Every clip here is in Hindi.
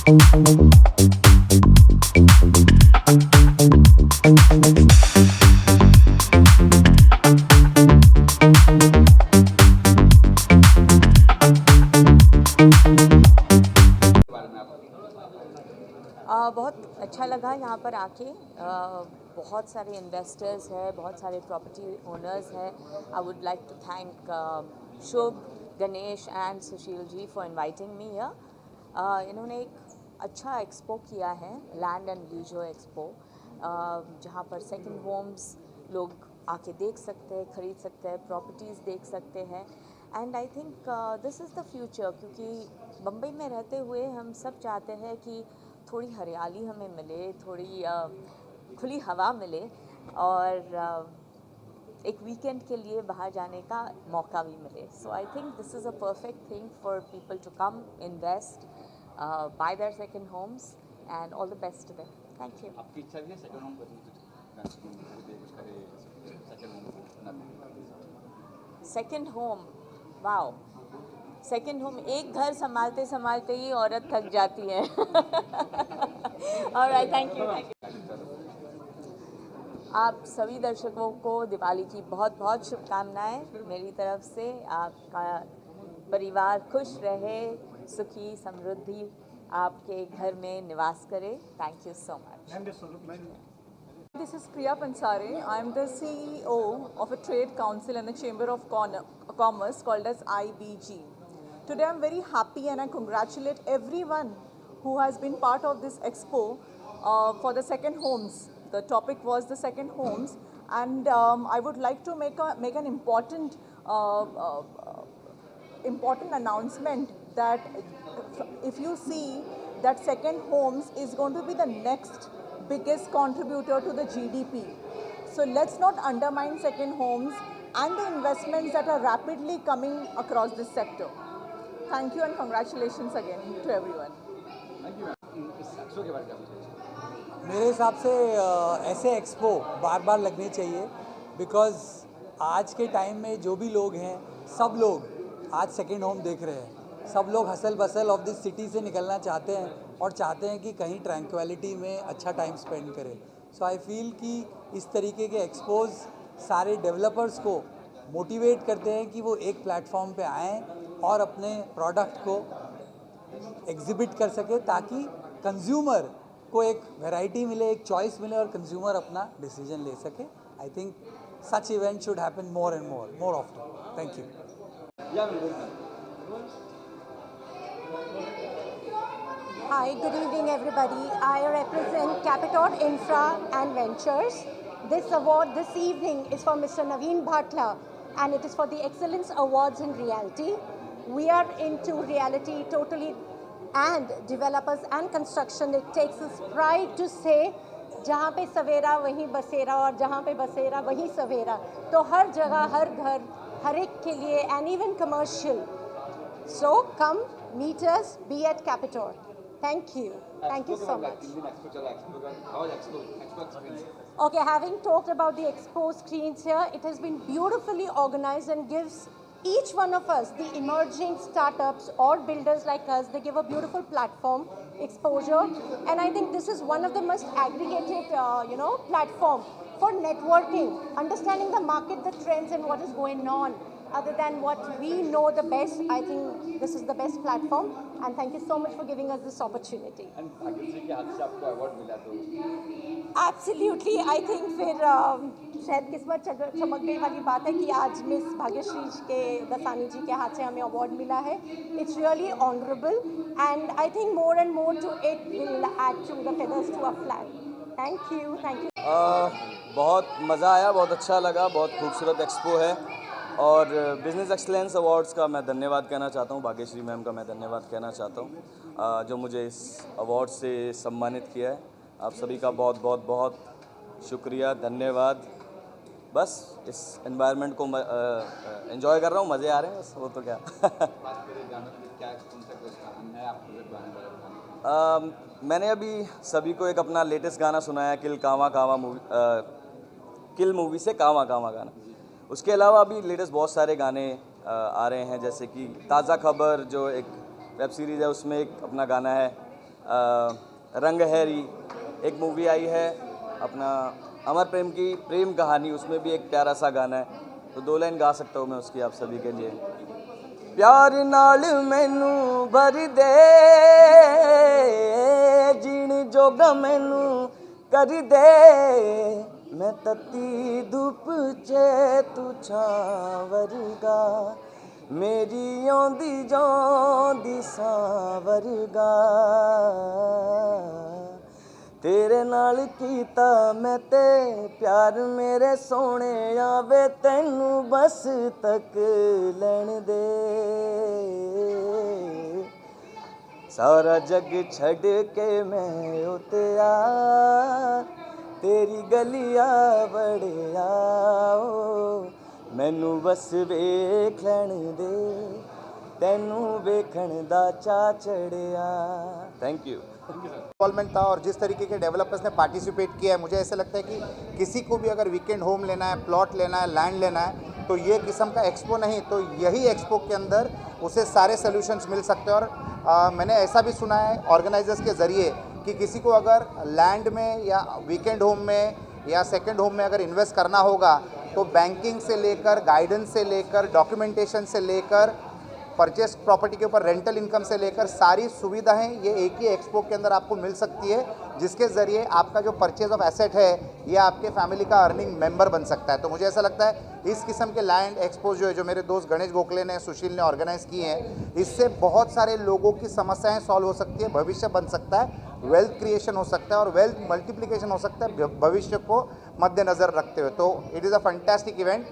बहुत अच्छा लगा यहाँ पर आके। बहुत सारे इन्वेस्टर्स हैं, बहुत सारे प्रॉपर्टी ओनर्स हैं। I would like to thank Shubh, Ganesh and Sushil ji for inviting me here. इन्होंने एक अच्छा एक्सपो किया है, लैंड एंड लीजर एक्सपो, जहाँ पर सेकंड होम्स लोग आके देख सकते हैं, ख़रीद सकते हैं, प्रॉपर्टीज़ देख सकते हैं। And I think this is the future, क्योंकि बम्बई में रहते हुए हम सब चाहते हैं कि थोड़ी हरियाली हमें मिले, थोड़ी खुली हवा मिले, और एक वीकेंड के लिए बाहर जाने का मौका भी मिले। So I think this is a perfect thing for people to come invest, buy their second homes, and all the best to them. Thank you. आपकी इच्छा भी है second home second home, wow, second home, एक घर संभालते संभालते ही औरत थक जाती है। Alright, thank you. आप सभी दर्शकों को दिवाली की बहुत बहुत शुभकामनाएं मेरी तरफ से। आपका परिवार खुश रहे, सुखी समृद्धि आपके घर में निवास करे। Thank you so much. This is Priya Pansare. I am the CEO of a trade council and the Chamber of Commerce called as IBG. Today I am very happy and I congratulate everyone who has been part of this expo for the second homes. The topic was the second homes, and I would like to make an important important announcement that if you see that second homes is going to be the next biggest contributor to the GDP. So let's not undermine second homes and the investments that are rapidly coming across this sector. Thank you and congratulations again to everyone. मेरे हिसाब से ऐसे एक्सपो बार बार लगने चाहिए, बिकॉज़ आज के टाइम में जो भी लोग हैं, सब लोग आज सेकेंड होम देख रहे हैं। सब लोग hustle bustle of this city से निकलना चाहते हैं और चाहते हैं कि कहीं ट्रैंक्विलिटी में अच्छा टाइम स्पेंड करें। सो आई फील कि इस तरीके के एक्सपोज सारे डेवलपर्स को मोटिवेट करते हैं कि वो एक प्लेटफॉर्म पे आएँ और अपने प्रोडक्ट को एग्जिबिट कर सके, ताकि कंज्यूमर को एक वैरायटी मिले, एक चॉइस मिले और कंज्यूमर अपना डिसीजन ले सके। I think such event should happen more and more often. Thank you. Hi, good evening everybody. I represent Capital Infra and Ventures. This award this evening is for Mr. Naveen Bhatla, and it is for the Excellence Awards in Reality. We are into reality totally, and developers and construction. It takes us pride to say जहाँ पे सवेरा वहीं बसेरा और जहाँ पे बसेरा वहीं सवेरा। तो हर जगह, हर घर, हर एक के लिए, and even commercial. So come meet us, be at Capital. Thank you. Thank you so much. Okay, having talked about the expo screens here, it has been beautifully organized and gives each one of us, the emerging startups or builders like us, they give a beautiful platform, exposure, and I think this is one of the most aggregated, platform for networking, understanding the market, the trends, and what is going on. Other than what we know the best, I think this is the best platform, and thank you so much for giving us this opportunity. And Bhagyashree के हाथ से आपको अवार्ड मिला तो Absolutely, I think फिर शायद किस्मत चमक गई वाली बात है कि आज मिस भाग्यश्री के दसानी जी के हाथ से हमें अवार्ड मिला है। It's really honorable, and I think more and more to it will add to the feathers to our flag. Thank you, thank you. बहुत मज़ा आया, बहुत अच्छा लगा, बहुत खूबसूरत एक्सपो है, और बिज़नेस एक्सलेंस अवार्ड्स का मैं धन्यवाद कहना चाहता हूँ, भाग्यश्री मैम का मैं धन्यवाद कहना चाहता हूँ जो मुझे इस अवार्ड से सम्मानित किया है। आप सभी का बहुत बहुत बहुत शुक्रिया, धन्यवाद। बस इस एनवायरनमेंट को एंजॉय कर रहा हूँ, मज़े आ रहे हैं, बस वो तो क्या। मैंने अभी सभी को एक अपना लेटेस्ट गाना सुनाया, किल मूवी से कावा कावा गाना। उसके अलावा अभी लेटेस्ट बहुत सारे गाने आ रहे हैं, जैसे कि ताज़ा खबर जो एक वेब सीरीज़ है, उसमें एक अपना गाना है रंग हैरी एक मूवी आई है अपना अमर प्रेम की प्रेम कहानी, उसमें भी एक प्यारा सा गाना है, तो 2 लाइन गा सकता हूँ मैं उसकी आप सभी के लिए। प्यार नाल मैनू भर दे, जीण जोगा मैनू कर दे, मैं तत्ती धुप चे तू छां वर्गा, मेरी आंदी जांदी सां वर्गा, तेरे नाल कीता मैं ते प्यार मेरे सोने आवे तैनू बस तक लैण दे, सारा जग छड़ के मैं उतया तेरी गलिया बड़िया, मैनू बस वेख लैण दे तैनू वेखण दा चा चढ़िया। Thank you. इन्वॉल्वमेंट था और जिस तरीके के डेवलपर्स ने पार्टिसिपेट किया है, मुझे ऐसा लगता है कि किसी को भी अगर वीकेंड होम लेना है, प्लॉट लेना है, लैंड लेना है, तो ये किस्म का एक्सपो नहीं तो यही एक्सपो के अंदर उसे सारे सॉल्यूशंस मिल सकते हैं। और मैंने ऐसा भी सुना है ऑर्गेनाइजर्स के ज़रिए कि किसी को अगर लैंड में या वीकेंड होम में या सेकेंड होम में अगर इन्वेस्ट करना होगा तो बैंकिंग से लेकर, गाइडेंस से लेकर, डॉक्यूमेंटेशन से लेकर, परचेस प्रॉपर्टी के ऊपर रेंटल इनकम से लेकर सारी सुविधाएं ये एक ही एक्सपो के अंदर आपको मिल सकती है, जिसके ज़रिए आपका जो परचेज ऑफ एसेट है ये आपके फैमिली का अर्निंग मेंबर बन सकता है। तो मुझे ऐसा लगता है इस किस्म के लैंड एक्सपो जो है, जो मेरे दोस्त गणेश गोखले ने, सुशील ने ऑर्गेनाइज़ किए हैं, इससे बहुत सारे लोगों की समस्याएँ सॉल्व हो सकती है, भविष्य बन सकता है, वेल्थ क्रिएशन हो सकता है और वेल्थ मल्टीप्लिकेशन हो सकता है भविष्य को मद्देनज़र रखते हुए। तो it is a fantastic event,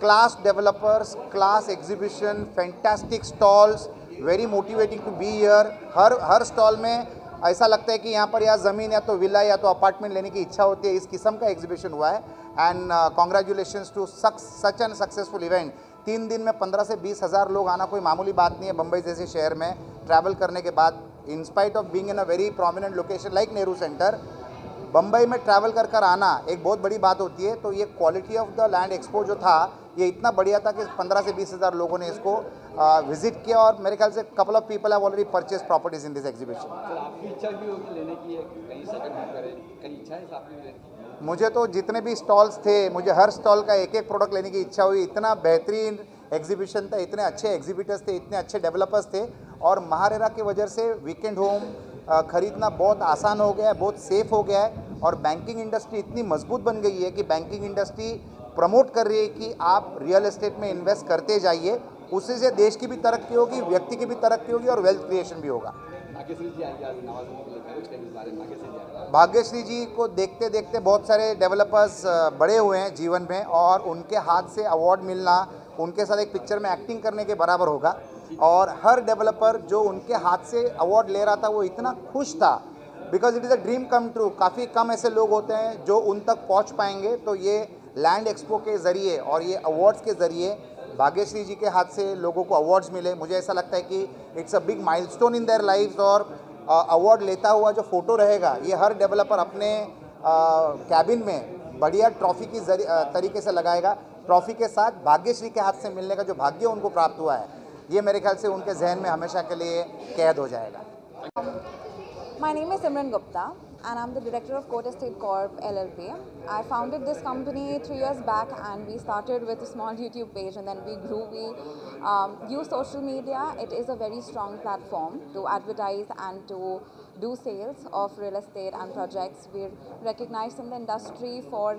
class developers, class exhibition, fantastic stalls, very motivating to be here। Her stall में ऐसा लगता है कि यहाँ पर या ज़मीन या तो विला या तो अपार्टमेंट लेने की इच्छा होती है। इस किस्म का एग्जीबिशन हुआ है and congratulations to such an successful event. 3 दिन में 15 से 20 हज़ार लोग आना कोई मामूली बात नहीं है बम्बई जैसे शहर में ट्रैवल करने के बाद। In spite of being in a very prominent location like Nehru centre, Bombay में ट्रैवल कर आना एक बहुत बड़ी बात होती है। तो ये quality of the land expo जो था ये इतना बढ़िया था कि 15 से 20 हज़ार लोगों ने इसको विजिट किया और मेरे ख्याल से couple of people have already purchase properties in this exhibition. आपकी इच्छा भी होगी लेने की है, कहीं सेकंड होम करें, कहीं इच्छा है आपकी लेने की? मुझे तो जितने भी स्टॉल्स थे, मुझे हर स्टॉल का एक एक प्रोडक्ट लेने की इच्छा हुई। इतना बेहतरीन एग्जीबिशन था, इतने अच्छे एग्जीबिटर्स थे, इतने अच्छे डेवलपर्स थे और महारेरा की वजह से वीकेंड होम खरीदना बहुत आसान हो गया है, बहुत सेफ हो गया है और बैंकिंग इंडस्ट्री इतनी मजबूत बन गई है कि बैंकिंग इंडस्ट्री प्रमोट कर रही है कि आप रियल एस्टेट में इन्वेस्ट करते जाइए, उससे से देश की भी तरक्की होगी, व्यक्ति की भी तरक्की होगी और वेल्थ क्रिएशन भी होगा। भाग्यश्री जी आई आज नवाज के लिए कुछ कहीं बारे में भाग्यश्री जी भाग्यश्री जी को देखते देखते बहुत सारे डेवलपर्स बड़े हुए हैं जीवन में और उनके हाथ से अवार्ड मिलना उनके साथ एक पिक्चर में एक्टिंग करने के बराबर होगा। और हर डेवलपर जो उनके हाथ से अवार्ड ले रहा था वो इतना खुश था because it is a dream come true. काफ़ी कम ऐसे लोग होते हैं जो उन तक पहुंच पाएंगे। तो ये लैंड एक्सपो के ज़रिए और ये अवार्ड्स के ज़रिए भाग्यश्री जी के हाथ से लोगों को अवार्ड्स मिले। मुझे ऐसा लगता है कि it's a big milestone in their lives और अवार्ड लेता हुआ जो फ़ोटो रहेगा ये हर डेवलपर अपने कैबिन में बढ़िया ट्रॉफी की तरीके से लगाएगा। ट्रॉफी के साथ भाग्यश्री के हाथ से मिलने का जो भाग्य उनको प्राप्त हुआ है ये मेरे ख्याल से उनके जहन में हमेशा के लिए कैद हो जाएगा। My name is Simran Gupta and I'm the director of Court Estate Corp LLP. I founded this company 3 years back and we started with a small YouTube page and then we grew. We use social media. It is a very strong platform to advertise and to do sales of real estate and projects. We're recognized in the industry for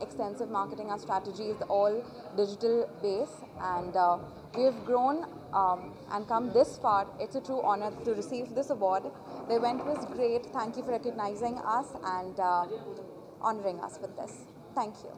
extensive marketing. Our strategy is all digital based and we've grown and come this far. It's a true honor to receive this award. The event was great. Thank you for recognizing us and honoring us with this. Thank you.